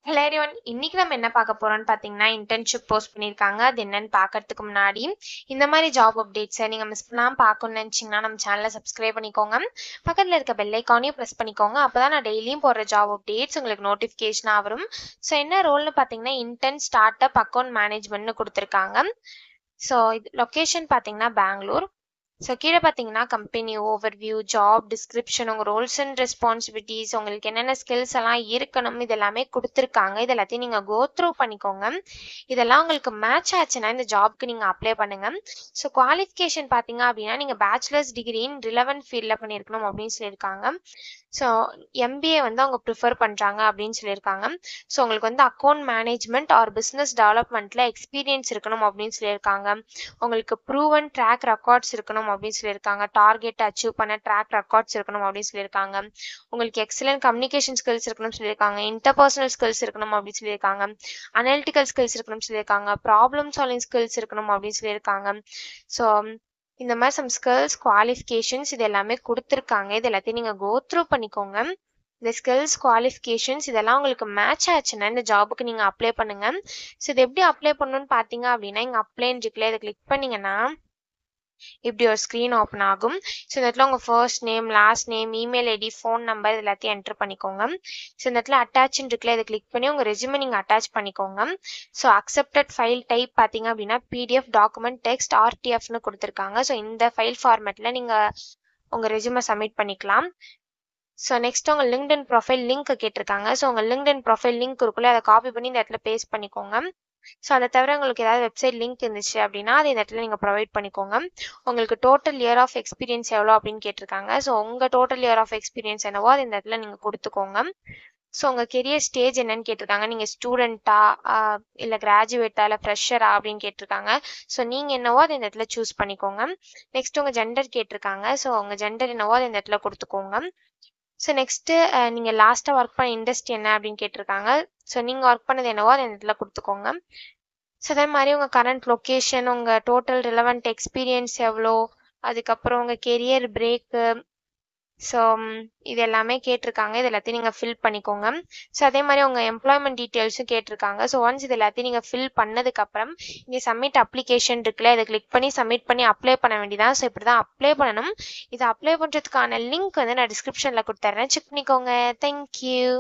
Hello everyone. இன்னைக்கு நம்ம என்ன பார்க்க போறோம்னு பார்த்தீங்கன்னா, இன்டர்ன்ஷிப் போஸ்ட் பண்ணியிருக்காங்க. அது என்னன்னு பார்க்கறதுக்கு முன்னாடி, இந்த மாதிரி ஜாப் அப்டேட்ஸை நீங்கள் மிஸ் பண்ணாமல் பார்க்கணும்னு நினச்சிங்கன்னா நம்ம சேனலை சப்ஸ்கிரைப் பண்ணிக்கோங்க. பக்கத்தில் இருக்க பெல் ஐக்கானையும் ப்ரெஸ் பண்ணிக்கோங்க. அப்போ தான் நான் டெய்லியும் போடுற ஜாப் அப்டேட்ஸ் உங்களுக்கு நோட்டிஃபிகேஷனாக வரும். ஸோ என்ன ரோல்னு பார்த்தீங்கன்னா, இன்டர்ன் ஸ்டார்ட் அப் அக்கௌண்ட் மேனேஜ்மெண்ட்னு கொடுத்துருக்காங்க. ஸோ இது லொக்கேஷன் பார்த்தீங்கன்னா பெங்களூர். ஸோ கீழே பார்த்தீங்கன்னா கம்பெனி ஓவர்வியூ, ஜாப் டிஸ்கிரிப்ஷன், உங்கள் ரோல்ஸ் அண்ட் ரெஸ்பான்சிபிலிட்டிஸ், உங்களுக்கு என்னென்ன ஸ்கில்ஸ் எல்லாம் இருக்கணும், இது எல்லாமே கொடுத்துருக்காங்க. இது எல்லாத்தையும் நீங்கள் கோ த்ரூ பண்ணிக்கோங்க. இதெல்லாம் உங்களுக்கு மேட்ச் ஆச்சுன்னா இந்த ஜாப்க்கு நீங்கள் அப்ளை பண்ணுங்கள். ஸோ குவாலிஃபிகேஷன் பார்த்தீங்க அப்படின்னா நீங்கள் பேச்சுலர்ஸ் டிகிரி இன் ரிலவெண்ட் ஃபீல்டில் பண்ணியிருக்கணும் அப்படின்னு சொல்லியிருக்காங்க. ஸோ எம்பிஏ வந்து அவங்க ப்ரிஃபர் பண்ணுறாங்க அப்படின்னு சொல்லியிருக்காங்க. ஸோ உங்களுக்கு வந்து அக்கௌண்ட் மேனேஜ்மெண்ட் ஆர் பிஸ்னஸ் டெவலப்மெண்ட்டில் எக்ஸ்பீரியன்ஸ் இருக்கணும் அப்படின்னு சொல்லியிருக்காங்க. உங்களுக்கு ப்ரூவன் ட்ராக் ரெக்கார்ட்ஸ் இருக்கணும் அப்படின்னு சொல்லியிருக்காங்க. டார்கெட் அச்சீவ் பண்ண ட்ராக் ரெக்கார்ட்ஸ் இருக்கணும் அப்படின்னு சொல்லியிருக்காங்க. உங்களுக்கு எக்ஸலன்ட் கம்யூனிகேஷன் ஸ்கில்ஸ் இருக்கணும்னு சொல்லியிருக்காங்க. இன்டர்பர்சனல் ஸ்கில்ஸ் இருக்கணும் அப்படின்னு சொல்லியிருக்காங்க. அனலிட்டிக்கல் ஸ்கில்ஸ் இருக்கணும்னு சொல்லியிருக்காங்க. ப்ராப்ளம் சால்விங் ஸ்கில்ஸ் இருக்கணும் அப்படின்னு சொல்லியிருக்காங்க. ஸோ இந்த மாதிரி சம் ஸ்கில்ஸ், குவாலிஃபிகேஷன்ஸ் இது எல்லாமே கொடுத்துருக்காங்க. இது எல்லாத்தையும் நீங்கள் கோ த்ரூ பண்ணிக்கோங்க. இந்த ஸ்கில்ஸ், குவாலிஃபிகேஷன்ஸ் இதெல்லாம் உங்களுக்கு மேட்ச் ஆச்சுன்னா இந்த ஜாபுக்கு நீங்கள் அப்ளை பண்ணுங்கள். ஸோ இது எப்படி அப்ளை பண்ணணும்னு பார்த்தீங்க அப்படின்னா, இங்கே அப்ளைன்னு இருக்குல்ல, இதை கிளிக் பண்ணிங்கன்னா இப்படி ஒரு ஸ்க்ரீன் ஓப்பன் ஆகும். ஸோ இந்த இடத்துல உங்கள் first name, last name, email ID, phone number இது எல்லாத்தையும் என்டர் பண்ணிக்கோங்க. ஸோ இந்த இடத்துல அட்டாச்ன்னு இருக்குல்ல, இதை கிளிக் பண்ணி உங்கள் ரெஸ்யூமை நீங்கள் அட்டாச் பண்ணிக்கோங்க. ஸோ அக்செப்டட் ஃபைல் டைப் பார்த்தீங்க அப்படின்னா பிடிஎஃப், டாக்குமெண்ட், டெக்ஸ்ட், ஆர்டிஎஃப்னு கொடுத்துருக்காங்க. ஸோ இந்த ஃபைல் ஃபார்மேட்டில் நீங்கள் உங்கள் ரெஸ்யூமை சப்மிட் பண்ணிக்கலாம். ஸோ நெக்ஸ்ட் உங்கள் லிங்க்டின் ப்ரொஃபைல் லிங்க் கேட்டிருக்காங்க. ஸோ உங்கள் லிங்க்டின் ப்ரொஃபைல் லிங்க் இருக்குல்ல, அதை காப்பி பண்ணி இந்த இடத்துல பேஸ்ட் பண்ணிக்கோங்க. ஸோ அதை தவிர உங்களுக்கு ஏதாவது வெப்சைட் லிங்க் இருந்துச்சு அப்படின்னா அதை இந்த இடத்துல நீங்கள் ப்ரொவைட் பண்ணிக்கோங்க. உங்களுக்கு டோட்டல் இயர் ஆஃப் எக்ஸ்பீரியன்ஸ் எவ்வளோ அப்படின்னு கேட்டிருக்காங்க. ஸோ உங்கள் டோட்டல் இயர் ஆஃப் எக்ஸ்பீரியன்ஸ் என்னவோ அது இந்த இடத்துல நீங்கள் கொடுத்துக்கோங்க. ஸோ உங்கள் கெரியர் ஸ்டேஜ் என்னன்னு கேட்டிருக்காங்க. நீங்கள் ஸ்டூடெண்ட்டா இல்லை கிராஜுவேட்டா இல்லை ஃப்ரெஷரா அப்படின்னு கேட்டிருக்காங்க. ஸோ நீங்கள் என்னவோ அதை இந்த இடத்துல சூஸ் பண்ணிக்கோங்க. நெக்ஸ்ட் உங்கள் ஜெண்டர் கேட்டிருக்காங்க. ஸோ உங்கள் ஜெண்டர் என்னவோ அதை இந்த இடத்துல கொடுத்துக்கோங்க. ஸோ நெக்ஸ்ட்டு நீங்கள் லாஸ்ட்டாக ஒர்க் பண்ண இண்டஸ்ட்ரி என்ன அப்படின்னு கேட்டிருக்காங்க. ஸோ நீங்கள் ஒர்க் பண்ணது என்னவோ அதை இந்த இடத்துல கொடுத்துக்கோங்க. ஸோ அதே மாதிரி உங்கள் கரண்ட் லொக்கேஷன், உங்கள் டோட்டல் ரிலவெண்ட் எக்ஸ்பீரியன்ஸ் எவ்வளோ, அதுக்கப்புறம் உங்கள் கெரியர் பிரேக்கு, ஸோ இது எல்லாமே கேட்டிருக்காங்க. இது எல்லாத்தையும் நீங்கள் ஃபில் பண்ணிக்கோங்க. ஸோ அதே மாதிரி உங்கள் எம்ப்ளாய்மெண்ட் டீட்டெயில்ஸும் கேட்டிருக்காங்க. ஸோ ஒன்ஸ் இது எல்லாத்தையும் நீங்கள் ஃபில் பண்ணதுக்கப்புறம் இங்கே சப்மிட் அப்ளிகேஷன் இருக்குல்ல, இதை கிளிக் பண்ணி சப்மிட் பண்ணி அப்ளை பண்ண வேண்டியதான். ஸோ இப்படி தான் அப்ளை பண்ணணும். இதை அப்ளை பண்ணுறதுக்கான லிங்க் வந்து நான் டிஸ்கிரிப்ஷனில் கொடுத்துட்றேன், செக் பண்ணிக்கோங்க. தேங்க்யூ.